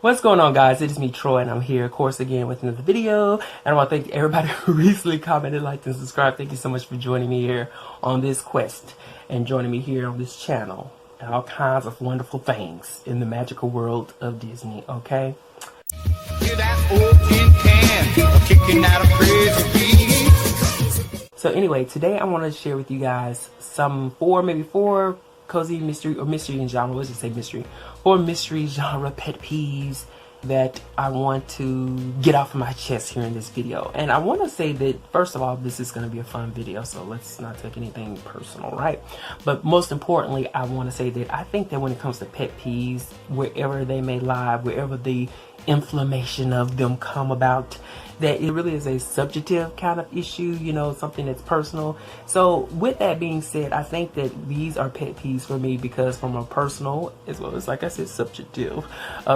What's going on, guys? It is me, Troy, and I'm here, of course, again with another video. And I want to thank everybody who recently commented, liked, and subscribed. Thank you so much for joining me here on this quest and joining me here on this channel and all kinds of wonderful things in the magical world of Disney, okay? Hear that old tin can kicking out a crazy beat. So anyway, today I want to share with you guys maybe four cozy mystery and genre, let's just say mystery, or mystery genre pet peeves that I want to get off of my chest here in this video. And I want to say that, first of all, this is going to be a fun video, so let's not take anything personal, right? But most importantly, I want to say that I think that when it comes to pet peeves, wherever they may lie, wherever the inflammation of them come about, that it really is a subjective kind of issue, you know, something that's personal. So with that being said, I think that these are pet peeves for me because from a personal as well as, like I said, subjective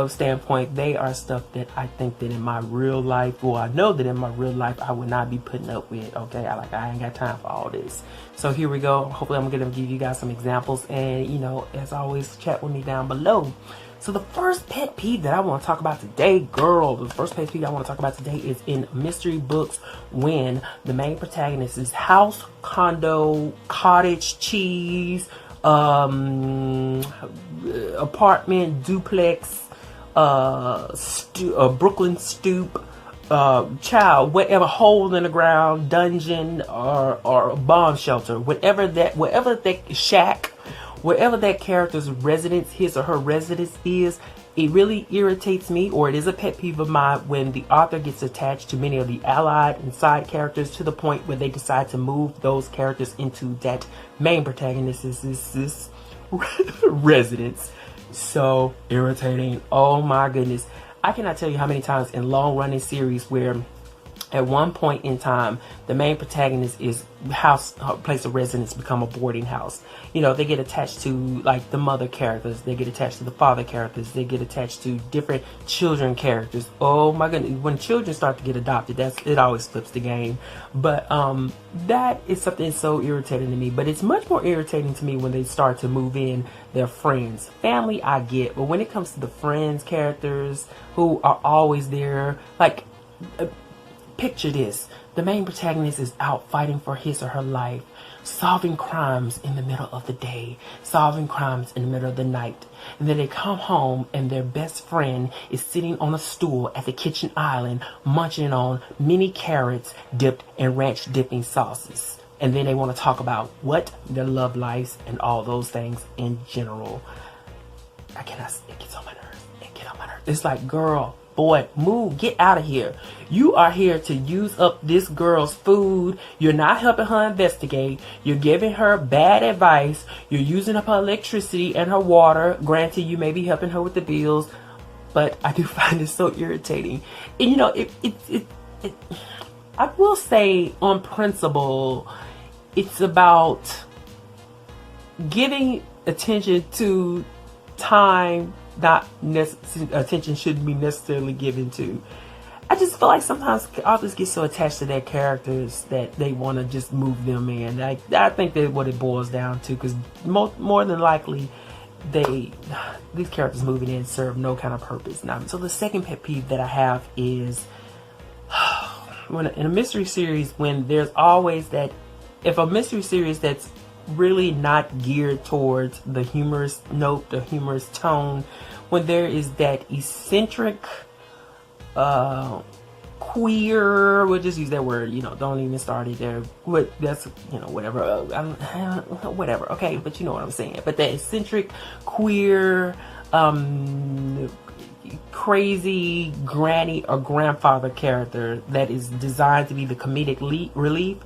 standpoint, they are stuff that I think that in my real life, well, I know that in my real life I would not be putting up with, okay? I ain't got time for all this. So here we go. Hopefully I'm gonna give you guys some examples, and you know, as always, chat with me down below. So the first pet peeve that I want to talk about today, the first pet peeve I want to talk about today is in mystery books when the main protagonist is house, condo, cottage, cheese, apartment, duplex, Brooklyn stoop, child, whatever, hole in the ground, dungeon, or bomb shelter, whatever that shack, wherever that character's residence, his or her residence is, it really irritates me, or it is a pet peeve of mine, when the author gets attached to many of the allied and side characters to the point where they decide to move those characters into that main protagonist's residence. So irritating. Oh my goodness. I cannot tell you how many times in long-running series where at one point in time, the main protagonist is place of residence become a boarding house. You know, they get attached to like the mother characters, they get attached to the father characters, they get attached to different children characters. Oh my goodness, when children start to get adopted, it always flips the game. But that is something so irritating to me. But it's much more irritating to me when they start to move in their friends. Family, I get, but when it comes to the friends characters who are always there, like, picture this. The main protagonist is out fighting for his or her life, solving crimes in the middle of the day, solving crimes in the middle of the night. And then they come home and their best friend is sitting on a stool at the kitchen island, munching on mini carrots dipped in ranch dipping sauces. And then they want to talk about what? Their love lives and all those things in general. It gets on my nerves. It gets on my nerves. It's like, girl, boy, move, get out of here. You are here to use up this girl's food. You're not helping her investigate. You're giving her bad advice. You're using up her electricity and her water. Granted, you may be helping her with the bills, but I do find it so irritating. And you know, I will say on principle, it's about giving attention to time attention shouldn't be necessarily given to. I just feel like sometimes authors get so attached to their characters that they want to just move them in. I think that's what it boils down to, because more than likely these characters moving in serve no kind of purpose. Now, so the second pet peeve that I have is when in a mystery series, when there's always that, if a mystery series that's really not geared towards the humorous note, the humorous tone, when there is that eccentric, queer, we'll just use that word, you know, don't even start it there. That's, you know, whatever, whatever, okay, but you know what I'm saying. But that eccentric, queer, crazy granny or grandfather character that is designed to be the comedic relief,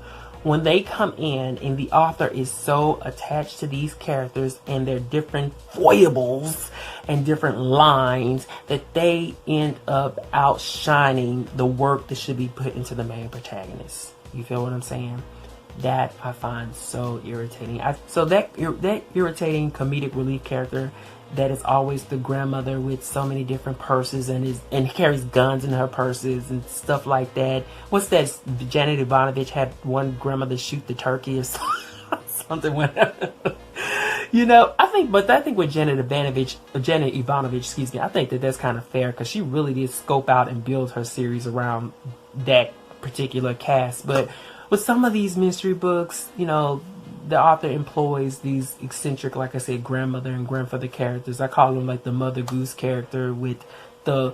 when they come in and the author is so attached to these characters and their different foibles and different lines that they end up outshining the work that should be put into the main protagonist. You feel what I'm saying? That I find so irritating. So that irritating comedic relief character that is always the grandmother with so many different purses and carries guns in her purses and stuff like that. What's that? Janet Ivanovich had one grandmother shoot the turkey or something. You know, I think with Janet Ivanovich, excuse me, I think that that's kind of fair because she really did scope out and build her series around that particular cast. But with some of these mystery books, you know, the author employs these eccentric, like I said, grandmother and grandfather characters. I call them like the Mother Goose character with the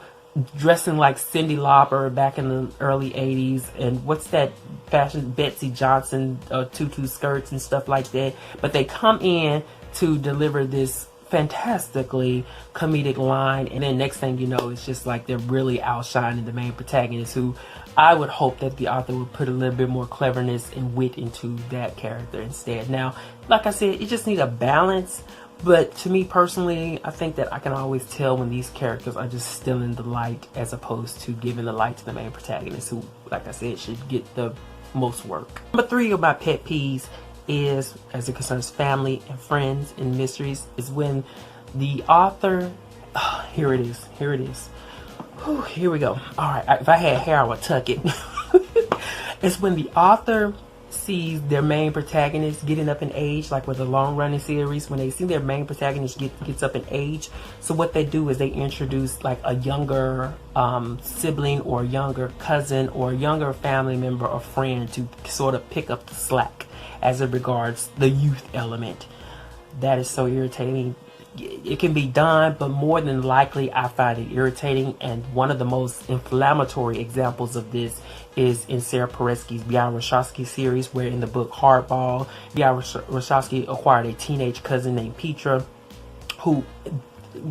dressing like Cyndi Lauper back in the early 80s, and what's that fashion, Betsy Johnson tutu skirts and stuff like that. But they come in to deliver this fantastically comedic line, and then next thing you know, it's just like they're really outshining the main protagonist, who I would hope that the author would put a little bit more cleverness and wit into that character instead. Now, like I said, you just need a balance. But to me personally, I think that I can always tell when these characters are just stealing the light as opposed to giving the light to the main protagonist, who, like I said, should get the most work. Number 3 of my pet peeves is, as it concerns family and friends in mysteries, is when the author, here it is. Whew, here we go. Alright, if I had hair, I would tuck it. It's when the author sees their main protagonist getting up in age, like with a long running series, when they see their main protagonist gets up in age. So what they do is they introduce like a younger sibling or a younger cousin or a younger family member or friend to sort of pick up the slack as it regards the youth element. That is so irritating. It can be done, but more than likely I find it irritating. And one of the most inflammatory examples of this is in Sarah Paretsky's B.I. Warshawski series, where in the book Hardball, B.I. Warshawski acquired a teenage cousin named Petra, who,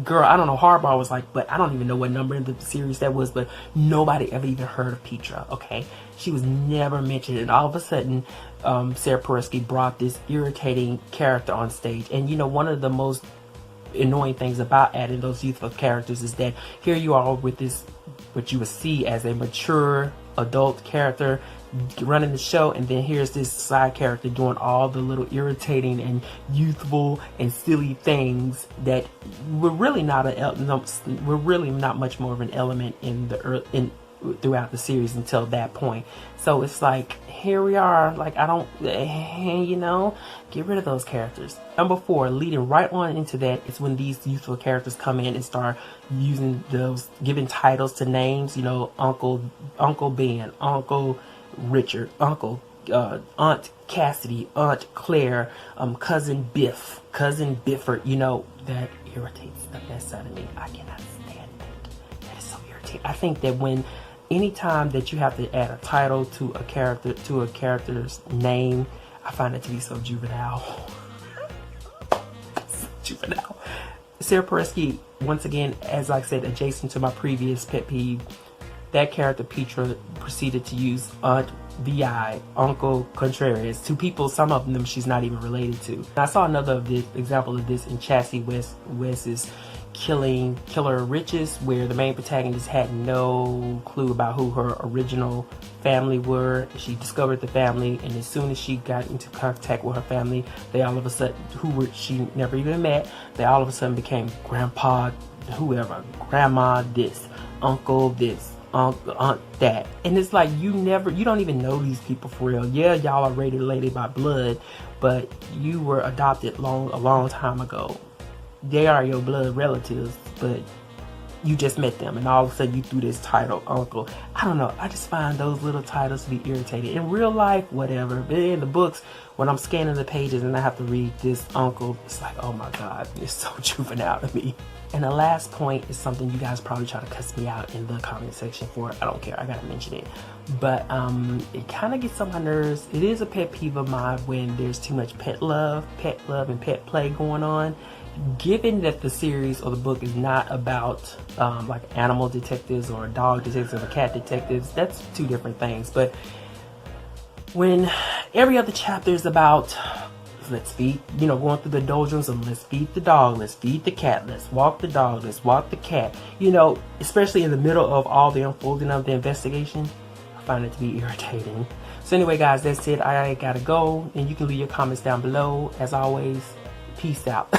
girl, I don't know, Hardball was like, but I don't even know what number in the series that was, but nobody ever even heard of Petra, okay? She was never mentioned, and all of a sudden, Sarah Paretsky brought this irritating character on stage. And you know, one of the most annoying things about adding those youthful characters is that here you are with this, what you would see as a mature adult character running the show, and then here's this side character doing all the little irritating and youthful and silly things that were really not much more of an element throughout the series until that point. So it's like, here we are, like, I don't, you know, get rid of those characters. Number 4, leading right on into that, is when these youthful characters come in and start using those, giving titles to names, you know, Uncle Ben, Uncle Richard, Uncle, Aunt Cassidy, Aunt Claire, Cousin Biff, Cousin Bifford, you know, that irritates the mess out of me. I cannot stand it. That is so irritating. I think that anytime that you have to add a title to a character's name, I find it to be so juvenile. Juvenile. Sarah Paretsky, once again, as I said, adjacent to my previous pet peeve, that character Petra proceeded to use Aunt VI, Uncle Contreras, to people, some of them she's not even related to. I saw another example of this in Chassie West's Killer Riches, where the main protagonist had no clue about who her original family were. She discovered the family, and as soon as she got into contact with her family, they all of a sudden, she never even met, they all of a sudden became grandpa, whoever, grandma this, uncle this, aunt that. And it's like, you don't even know these people for real. Yeah, y'all are related by blood, but you were adopted a long time ago. They are your blood relatives, but you just met them, and all of a sudden you threw this title, uncle. I don't know, I just find those little titles to be irritating. In real life, whatever, but in the books, when I'm scanning the pages and I have to read this uncle, it's like, oh my god, it's so juvenile to me. And the last point is something you guys probably try to cuss me out in the comment section for. I don't care, I gotta mention it. But it kind of gets on my nerves. It is a pet peeve of mine when there's too much pet love and pet play going on. Given that the series or the book is not about like animal detectives or dog detectives or cat detectives, that's two different things. But when every other chapter is about, let's feed, going through the doldrums of let's feed the dog, let's feed the cat, let's walk the dog, let's walk the cat, especially in the middle of all the unfolding of the investigation, I find it to be irritating. So anyway, guys, that's it. I gotta go, and you can leave your comments down below. As always, peace out.